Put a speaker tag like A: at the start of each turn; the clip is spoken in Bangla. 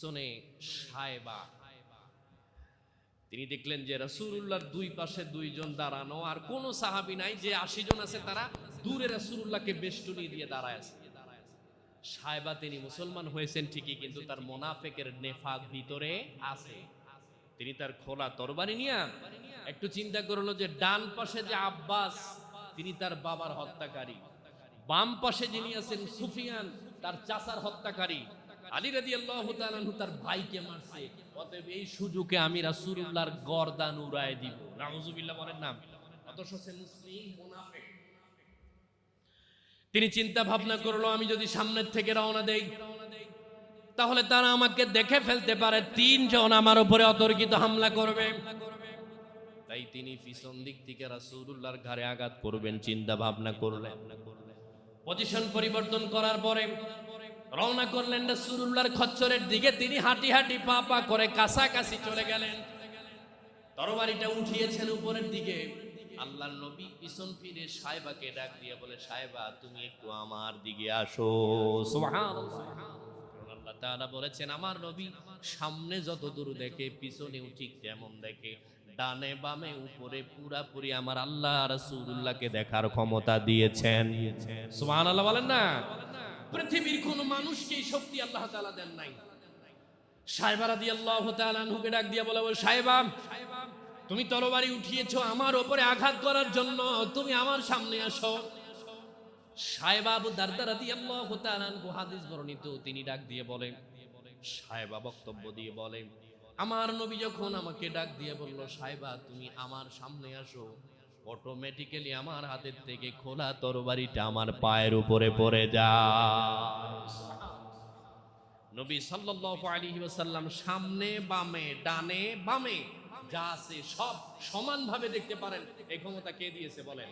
A: শোনে সায়বা তিনি দেখলেন যে রাসূলুল্লাহর দুই পাশে দুইজন দাঁড়ানো, আর কোন সাহাবী নাই, যে 80 জন আছে তারা দূরে রাসূলুল্লাহকে বেষ্টনী দিয়ে দাঁড়ায় আছে। সায়বা তিনি মুসলমান হয়েছেন ঠিকই, কিন্তু তার মুনাফিকের নেফাক ভিতরে আছে। তিনি তার খোলা তরবারি নিয়ে একটু চিন্তা করলো যে ডান পাশে যে আব্বাস, তিনি তার বাবার হত্যাকারী, বাম পাশে যিনি আছেন সুফিয়ান, তার চাচার হত্যাকারী, আলী রাদিয়াল্লাহু তাআলা আনহু তার ভাইকে মারছে। অতএব এই সুযোগে আমি রাসূলুল্লাহর গর্দান উড়ায় দিব। নাউজুবিল্লাহ বলেন না। অথচ সে মুসলিম মুনাফিক। তিনি চিন্তা ভাবনা করলো, আমি যদি সামনের থেকে রওনা দেই তাহলে তারা আমাকে দেখে ফেলতে পারে, 3 জন আমার উপরে অতর্কিত হামলা করবে। তাই তিনি পিছন দিক থেকে রাসূলুল্লাহর ঘাড়ে আঘাত করবেন চিন্তা ভাবনা করলেন। পজিশন পরিবর্তন করার পরে রওনা করলেন রাসূলুল্লাহর খচ্চরের দিকে। তিনি হাঁটি হাঁটি পা পা করে কাছাকাছি চলে গেলেন, তরবারিটা উঠিয়েছেন উপরের দিকে। আল্লাহর নবী পিছন ফিরে সায়বাকে ডাক দিয়ে বলে, সায়বা তুমি একটু আমার দিকে আসো। সুবহানাল্লাহ। আল্লাহ তাআলা বলেছেন আমার নবী সামনে যত দূর দেখে পিছনেও ঠিক তেমন দেখে, ডানে বামে উপরে পুরাপুরি আমার আল্লাহ রাসূলুল্লাহকে দেখার ক্ষমতা দিয়েছেন। সুবহানাল্লাহ বলেন না। পৃথিবীর কোন মানুষকে এই শক্তি আল্লাহ তাআলা দেন নাই। সায়বা রাদিয়াল্লাহু তাআলা আনহুকে ডাক দিয়ে বলে, সায়বা তুমি তরবারি উঠিয়েছো আমার উপরে আঘাত করার জন্য, তুমি আমার সামনে আসো। সায়বা আবু দারদা রাদিয়াল্লাহু তাআলা আনহু হাদিস বর্ণিত, তিনি ডাক দিয়ে বলেন, সায়বা বক্তব্য দিয়ে বলেন, আমার নবী যখন আমাকে ডাক দিয়ে বলল সায়বা তুমি আমার সামনে আসো, অটোমেটিক্যালি আমার হাতের থেকে খোলা তরবারিটা আমার পায়ের উপরে পড়ে যায়। নবী সাল্লাল্লাহু আলাইহি ওয়াসাল্লাম সামনে বামে ডানে বামে যা আছে সব সমানভাবে দেখতে পারেন। এই ক্ষমতা কে দিয়েছে বলেন?